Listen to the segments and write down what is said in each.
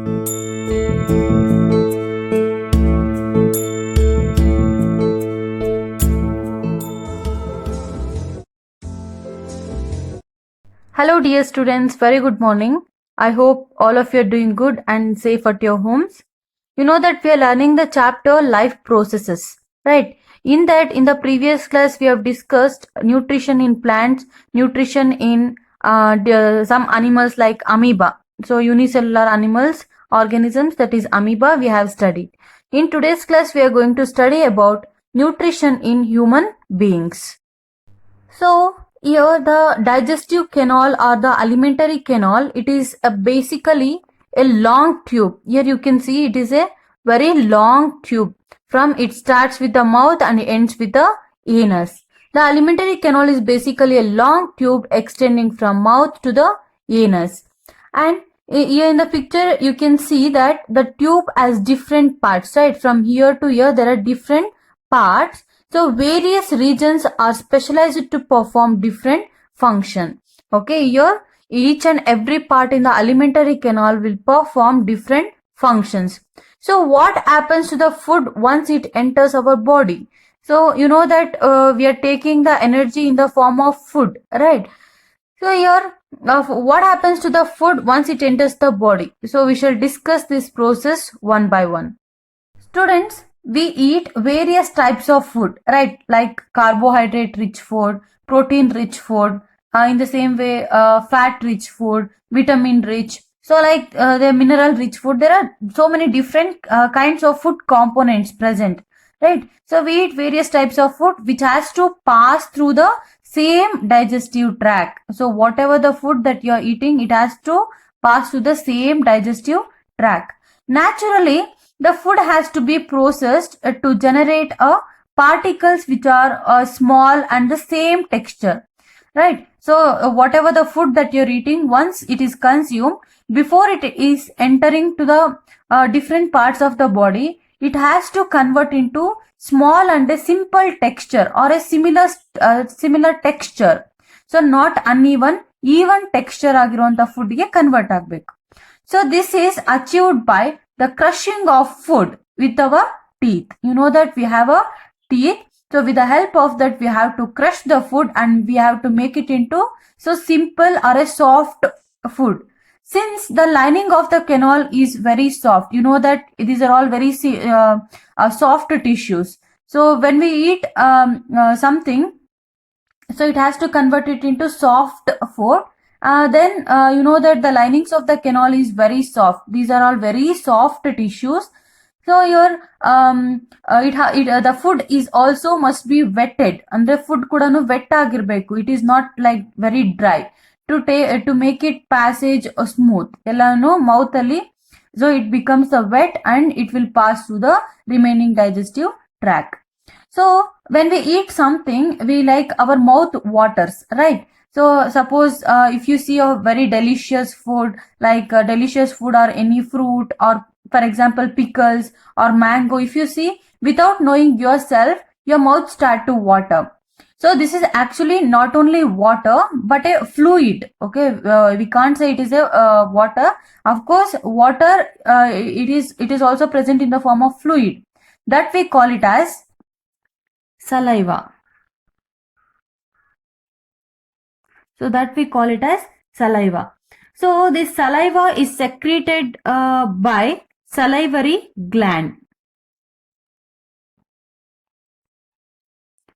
Hello dear students, very good morning. I hope all of you are doing good and safe at your homes. You know that we are learning the chapter life processes, right? In that, in the previous class, we have discussed nutrition in plants, nutrition in some animals like amoeba. So unicellular animals, organisms, that is amoeba, we have studied. In today's class, we are going to study about nutrition in human beings. So here the digestive canal or the alimentary canal, it is basically a long tube. Here you can see it is a very long tube. From it starts with the mouth and ends with the anus. The alimentary canal is basically a long tube extending from mouth to the anus. And here in the picture you can see that the tube has different parts, right? From here to here there are different parts. So various regions are specialized to perform different function. Okay, here each and every part in the alimentary canal will perform different functions. So what happens to the food once it enters our body? So you know that we are taking the energy in the form of food, right? So here what happens to the food once it enters the body? So we shall discuss this process one by one. Students, we eat various types of food, right? Like carbohydrate rich food, protein rich food, in the same way fat rich food, vitamin rich. So like the mineral rich food, there are so many different kinds of food components present, right? So we eat various types of food which has to pass through the same digestive tract. So whatever the food that you are eating, it has to pass through the same digestive tract. Naturally, the food has to be processed to generate particles which are small and the same texture, right? So whatever the food that you're eating, once it is consumed, before it is entering to the different parts of the body, it has to convert into small and a simple texture or a similar texture. So not uneven, even texture ಆಗಿರುವಂತ food ಗೆ convert ಆಗಬೇಕು. So this is achieved by the crushing of food with our teeth. You know that we have a teeth. So with the help of that, we have to crush the food and we have to make it into so simple or a soft food. Since the lining of the canal is very soft, you know that these are all very soft tissues. So when we eat something, so it has to convert it into soft food. Then you know that the linings of the canal is very soft. These are all very soft tissues. So your the food is also must be wetted. Andre food kudanu wet agirbeku. It is not like very dry to make it passage smooth. Ellanu mouth alli, so it becomes a wet and it will pass through the remaining digestive tract. So when we eat something, we like our mouth waters, right? So suppose if you see a very delicious food, like delicious food or any fruit, or for example pickles or mango, if you see, without knowing yourself, your mouth start to water. So this is actually not only water but a fluid. Okay, we can't say it is a water. Of course water, it is also present in the form of fluid, that we call it as saliva. So that we call it as saliva. So this saliva is secreted by salivary gland,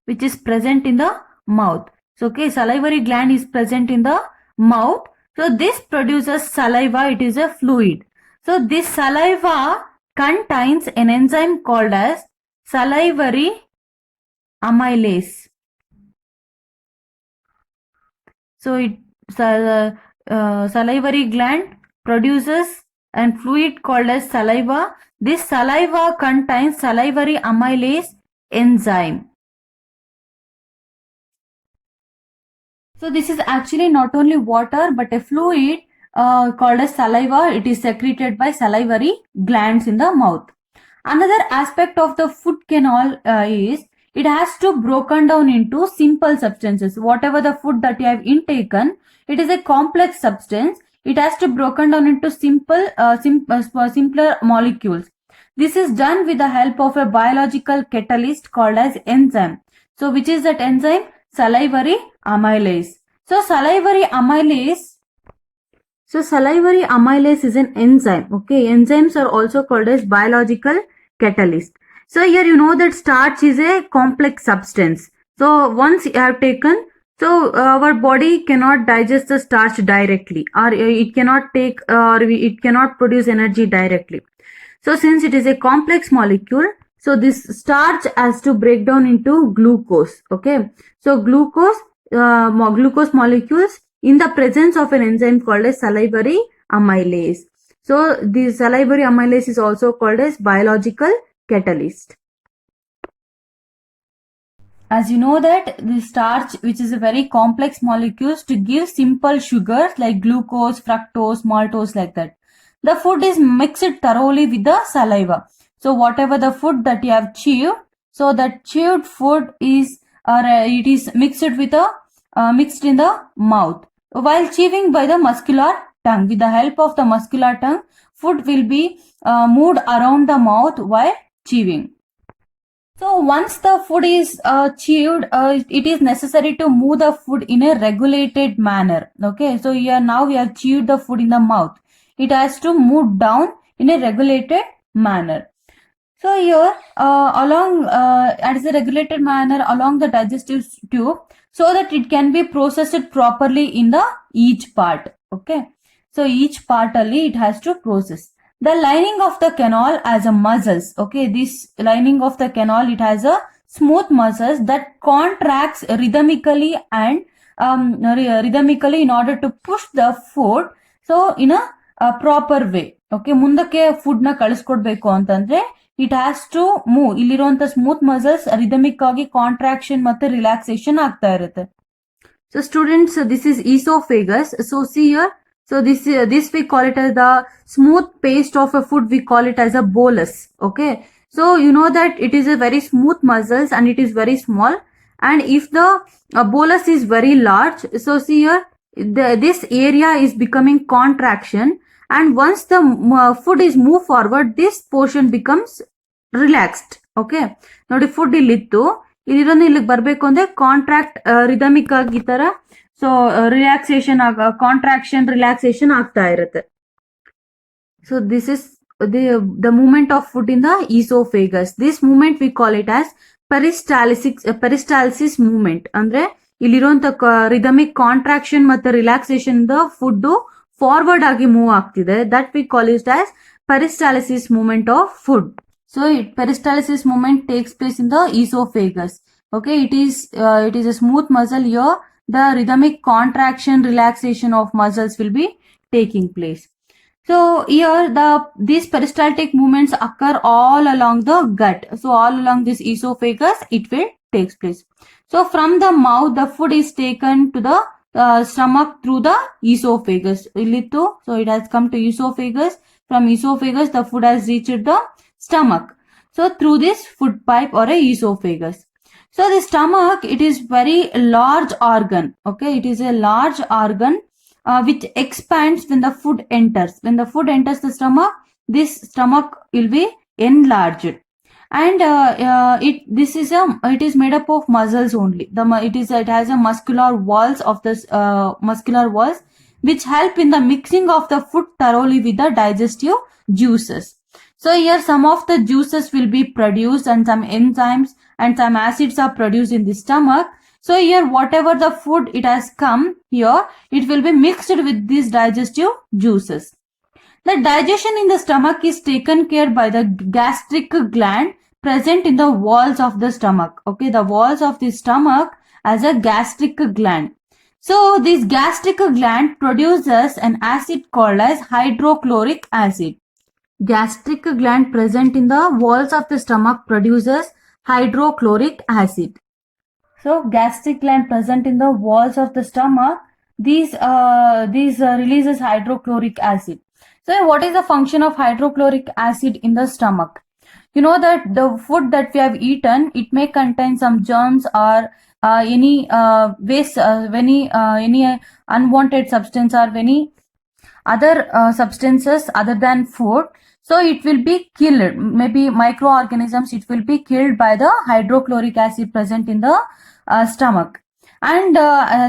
which is present in the mouth. So okay, salivary gland is present in the mouth. So this produces saliva. It is a fluid. So this saliva contains an enzyme called as salivary amylase. So salivary gland produces a fluid called as saliva. This saliva contains salivary amylase enzyme. So this is actually not only water but a fluid called as saliva. It is secreted by salivary glands in the mouth. Another aspect of the food canal is it has to broken down into simple substances. Whatever the food that you have intaken, it is a complex substance. it has to broken down into simpler molecules. This is done with the help of a biological catalyst called as enzyme. So which is that enzyme? Salivary amylase. So salivary amylase is an enzyme. Okay, enzymes are also called as biological catalyst. So here you know that starch is a complex substance. So once you have taken, so our body cannot digest the starch directly, or it cannot take, or it cannot produce energy directly. So since it is a complex molecule, so this starch has to break down into glucose. Okay, so glucose molecules in the presence of an enzyme called as salivary amylase. So the salivary amylase is also called as biological catalyst. As you know that the starch, which is a very complex molecules to give simple sugars like glucose, fructose, maltose, like that. The food is mixed thoroughly with the saliva. So whatever the food that you have chewed, so that chewed food is it is mixed with the mixed in the mouth while chewing by the muscular tongue. With the help of the muscular tongue, food will be moved around the mouth while chewing. So once the food is chewed, it is necessary to move the food in a regulated manner. Okay, so here now we have chewed the food in the mouth. It has to move down in a regulated manner. So here along as a regulated manner along the digestive tube, so that it can be processed properly in the each part. Okay, so each part only it has to process. The lining of the canal has a muscles. Okay, this lining of the canal, it has a smooth muscles that contracts rhythmically and rhythmically in order to push the food so in a proper way. Okay, ಮುಂದಕ್ಕೆ food ನ ಕಳಿಸ್ಕೊಡ್ಬೇಕು ಅಂತಂದ್ರೆ it has to move. ಇಲ್ಲಿರುವಂತ smooth muscles rhythmic ಆಗಿ contraction ಮತ್ತೆ relaxation ಆಗ್ತಾ ಇರುತ್ತೆ. So students, this is esophagus. So see here, so this we call it as the smooth paste of a food. We call it as a bolus. Okay, so you know that it is a very smooth muscles and it is very small. And if the bolus is very large, so see here, this area is becoming contraction. And once the food is moved forward, this portion becomes relaxed. Okay, ನೋಡಿ food ಇಲ್ಲಿತ್ತು, ಇಲ್ಲಿರೋದು ಇಲ್ಲಿಗೆ ಬರಬೇಕು ಅಂದ್ರೆ contract rhythmic ಆಗಿ ಈ ತರ so relaxation contraction relaxation ಆಗ್ತಾ ಇರುತ್ತೆ. So this is the movement of food in the esophagus. This movement we call it as peristalsis movement. ಅಂದ್ರೆ ಇಲ್ಲಿರುವಂತ ರಿದಮಿಕ್ ಕಾಂಟ್ರಾಕ್ಷನ್ ಮತ್ತೆ ರಿಲ್ಯಾಕ್ಸೇಷನ್ ದ ಫುಡ್ ಫಾರ್ವರ್ಡ್ ಆಗಿ ಮೂವ್ ಆಗ್ತಿದೆ. That we call it as peristalsis movement of food. So peristalsis movement takes place in the esophagus. Okay, it is a smooth muscle. Here the rhythmic contraction relaxation of muscles will be taking place. So here these peristaltic movements occur all along the gut. So all along this esophagus it will takes place. So from the mouth the food is taken to the stomach through the esophagus. So it has come to esophagus. From esophagus the food has reached the stomach. So through this food pipe or a esophagus. So the stomach, it is very large organ. Okay, it is a large organ which expands when the food enters. When the food enters the stomach, this stomach will be enlarged. And it is made up of muscles only. It has a muscular walls of this muscular walls which help in the mixing of the food thoroughly with the digestive juices. So here some of the juices will be produced and some enzymes and some acids are produced in the stomach. So here whatever the food it has come here, it will be mixed with these digestive juices. The digestion in the stomach is taken care by the gastric gland present in the walls of the stomach. Okay, the walls of the stomach as a gastric gland. So this gastric gland produces an acid called as hydrochloric acid. Gastric gland present in the walls of the stomach produces hydrochloric acid. So gastric gland present in the walls of the stomach, these releases hydrochloric acid. So what is the function of hydrochloric acid in the stomach? You know that the food that we have eaten, it may contain some germs or any waste, any unwanted substance or any other substances other than food, so it will be killed. Maybe microorganisms, it will be killed by the hydrochloric acid present in the stomach. And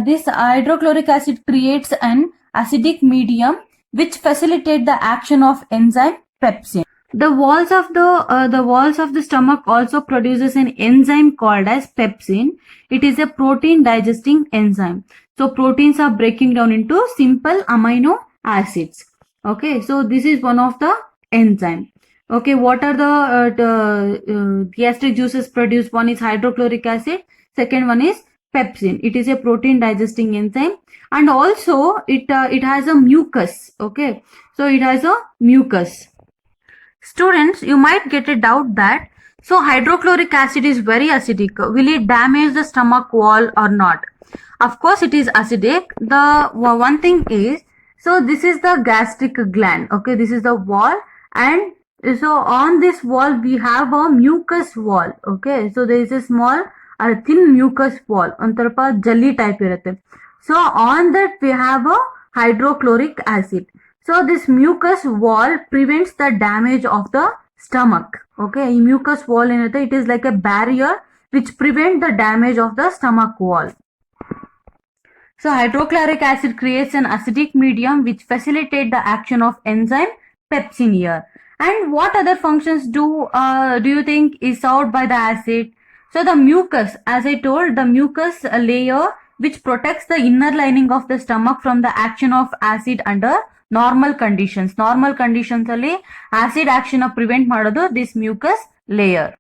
this hydrochloric acid creates an acidic medium which facilitate the action of enzyme pepsin. The walls of the stomach also produces an enzyme called as pepsin. It is a protein digesting enzyme. So proteins are breaking down into simple amino acids. Okay, so this is one of the enzyme. Okay, what are the gastric juices produced? One is hydrochloric acid. Second one is pepsin. It is a protein digesting enzyme, and also it has a mucus. Okay, so it has a mucus. Students, you might get a doubt that, so hydrochloric acid is very acidic. Will it damage the stomach wall or not? Of course, it is acidic. The one thing is, so this is the gastric gland. Okay, this is the wall, and so on this wall we have a mucus wall. Okay, so there is a small thin mucus wall. Ontarpa jelly type irutte. So on that we have a hydrochloric acid. So this mucus wall prevents the damage of the stomach. Okay, mucus wall in it is like a barrier which prevent the damage of the stomach wall. So hydrochloric acid creates an acidic medium which facilitate the action of enzyme pepsin here. And what other functions do you think is served by the acid? So the mucus, as I told, the mucus layer which protects the inner lining of the stomach from the action of acid under normal conditions. Normal conditions alli acid action prevent ಮಾಡೋದು this mucus layer.